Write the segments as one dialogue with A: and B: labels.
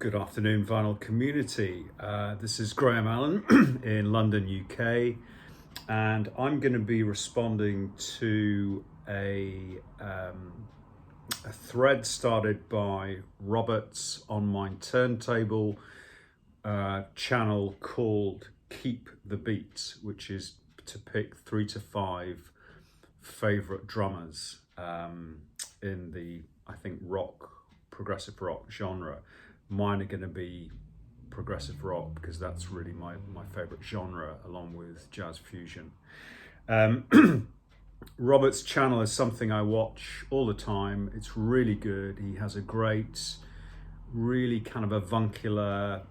A: Good afternoon, vinyl community. This is Graham Allen in London, UK, and I'm going to be responding to a thread started by Robert's on my turntable channel called Keep the Beats, which is to pick 3 to 5 favorite drummers in the, I think, progressive rock genre. Mine are going to be progressive rock because that's really my favorite genre, along with jazz fusion. Robert's channel is something I watch all the time. It's really good. He has a great, really kind of avuncular,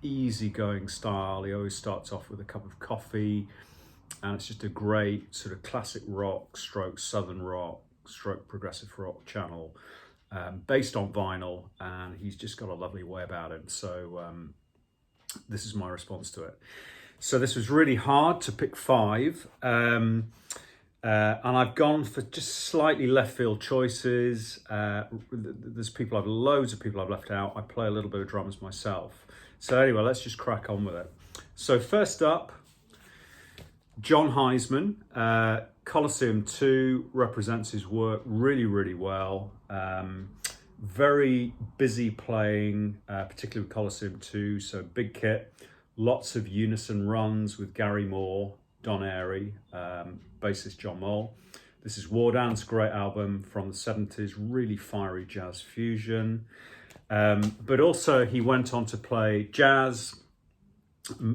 A: easygoing style. He always starts off with a cup of coffee, and it's just a great sort of classic rock stroke southern rock stroke progressive rock channel. Based on vinyl, and he's just got a lovely way about him. So this is my response to it. So this was really hard to pick 5, and I've gone for just slightly left field choices. There's loads of people I've left out. I play a little bit of drums myself. So anyway, let's just crack on with it. So first up, John Heisman. Colosseum 2 represents his work really, really well. Very busy playing, particularly with Colosseum 2, so big kit, lots of unison runs with Gary Moore, Don Airey, bassist John Moll. This is War Dance, great album from the 70s, really fiery jazz fusion. But also he went on to play jazz,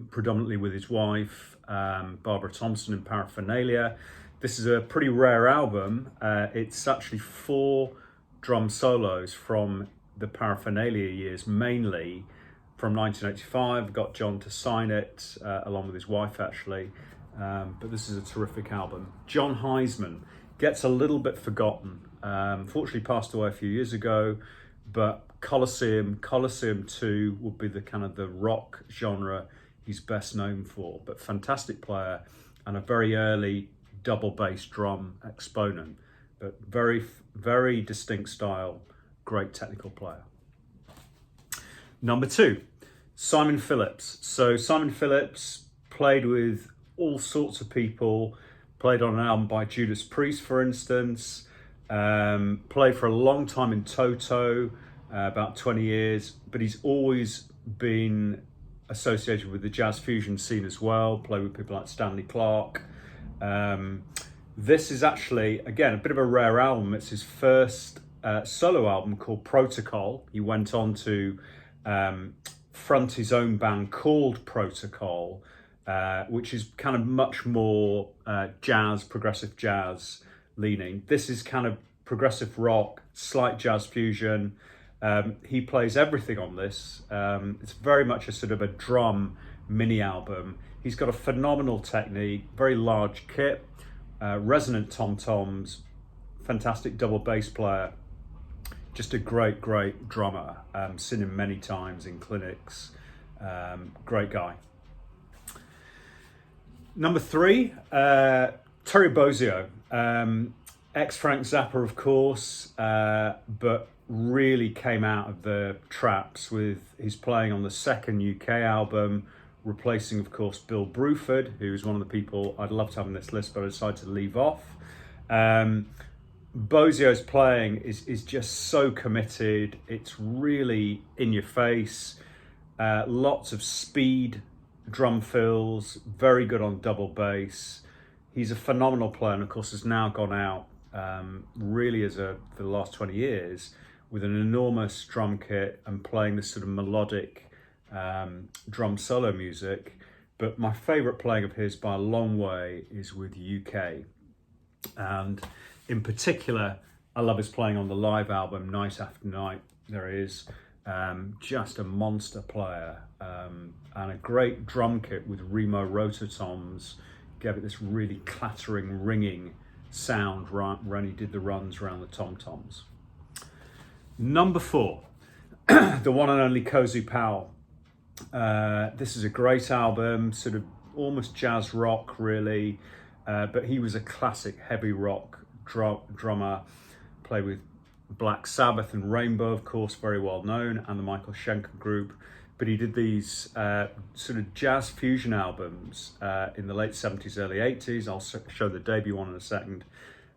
A: predominantly with his wife, Barbara Thompson, in Paraphernalia. This is a pretty rare album. It's actually 4 drum solos from the Paraphernalia years, mainly from 1985. Got John to sign it, along with his wife actually. But this is a terrific album. John Heisman gets a little bit forgotten. Fortunately passed away a few years ago, but Colosseum 2 would be the kind of the rock genre he's best known for, but fantastic player and a very early double bass drum exponent, but very, very distinct style, great technical player. Number 2, Simon Phillips. So Simon Phillips played with all sorts of people, played on an album by Judas Priest, for instance, played for a long time in Toto, about 20 years, but he's always been associated with the jazz fusion scene as well, played with people like Stanley Clarke. This is actually, again, a bit of a rare album. It's his first solo album called Protocol. He went on to front his own band called Protocol, which is kind of much more jazz, progressive jazz leaning. This is kind of progressive rock, slight jazz fusion. He plays everything on this. It's very much a sort of a drum mini album. He's got a phenomenal technique, very large kit, resonant tom-toms, fantastic double bass player, just a great, great drummer. Seen him many times in clinics. Great guy. Number 3, Terry Bozio, ex-Frank Zappa, of course, but really came out of the traps with his playing on the second UK album, replacing, of course, Bill Bruford, who is one of the people I'd love to have on this list, but I decided to leave off. Bozio's playing is just so committed. It's really in your face. Lots of speed drum fills, very good on double bass. He's a phenomenal player, and of course has now gone out really for the last 20 years with an enormous drum kit and playing this sort of melodic drum solo music. But my favorite playing of his by a long way is with UK, and in particular I love his playing on the live album Night After Night. There he is, just a monster player, and a great drum kit with Remo rototoms gave it this really clattering, ringing sound when he did the runs around the tom-toms. Number 4, the one and only Kozu Powell. This is a great album, sort of almost jazz rock really, but he was a classic heavy rock drummer, played with Black Sabbath and Rainbow, of course, very well known, and the Michael Schenker Group. But he did these sort of jazz fusion albums in the late 70s, early 80s. I'll show the debut one in a second.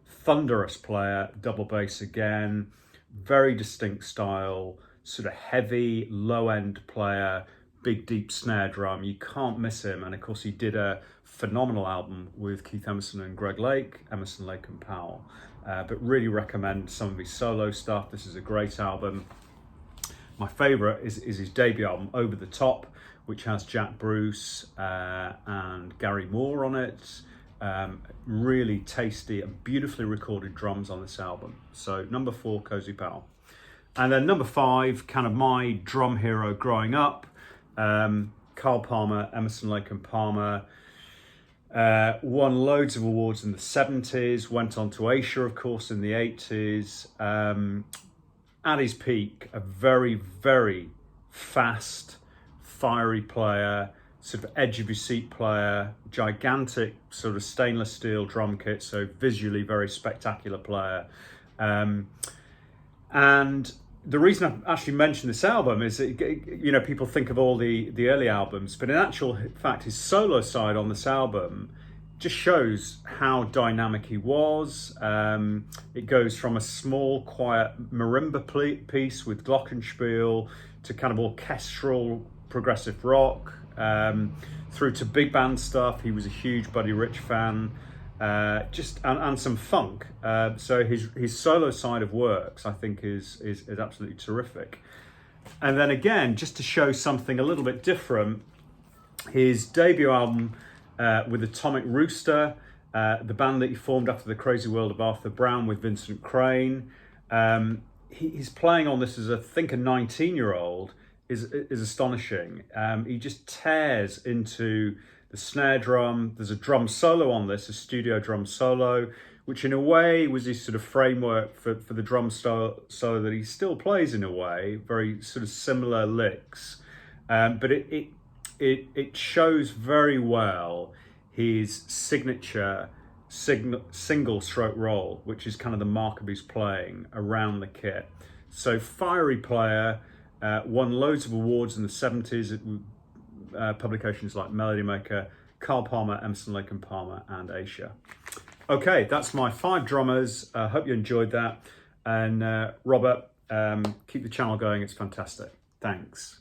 A: Thunderous player, double bass again, very distinct style, sort of heavy, low-end player, big, deep snare drum. You can't miss him. And of course, he did a phenomenal album with Keith Emerson and Greg Lake, Emerson, Lake and Powell. But really recommend some of his solo stuff. This is a great album. My favourite is his debut album, Over the Top, which has Jack Bruce and Gary Moore on it. Really tasty and beautifully recorded drums on this album. So number 4, Cozy Powell. And then number 5, kind of my drum hero growing up, Carl Palmer, Emerson, Lake and Palmer. Won loads of awards in the 70s, went on to Asia, of course, in the 80s. At his peak, a very, very fast, fiery player, sort of edge of your seat player, gigantic sort of stainless steel drum kit, so visually very spectacular player. And the reason I actually mentioned this album is that, you know, people think of all the early albums, but in actual fact, his solo side on this album just shows how dynamic he was. It goes from a small, quiet marimba piece with glockenspiel to kind of orchestral progressive rock, through to big band stuff. He was a huge Buddy Rich fan, and some funk. So his solo side of works, I think, is absolutely terrific. And then again, just to show something a little bit different, his debut album with Atomic Rooster, the band that he formed after The Crazy World of Arthur Brown with Vincent Crane. He's playing on this as I think a 19-year-old is astonishing. He just tears into the snare drum. There's a drum solo on this, a studio drum solo, which in a way was his sort of framework for the drum solo that he still plays in a way, very sort of similar licks. But it shows very well his signature single stroke roll, which is kind of the mark of his playing around the kit. So fiery player, won loads of awards in the 70s at publications like Melody Maker, Carl Palmer, Emerson, Lake and Palmer, and Asia. Okay, that's my 5 drummers. I hope you enjoyed that. And Robert, keep the channel going. It's fantastic. Thanks.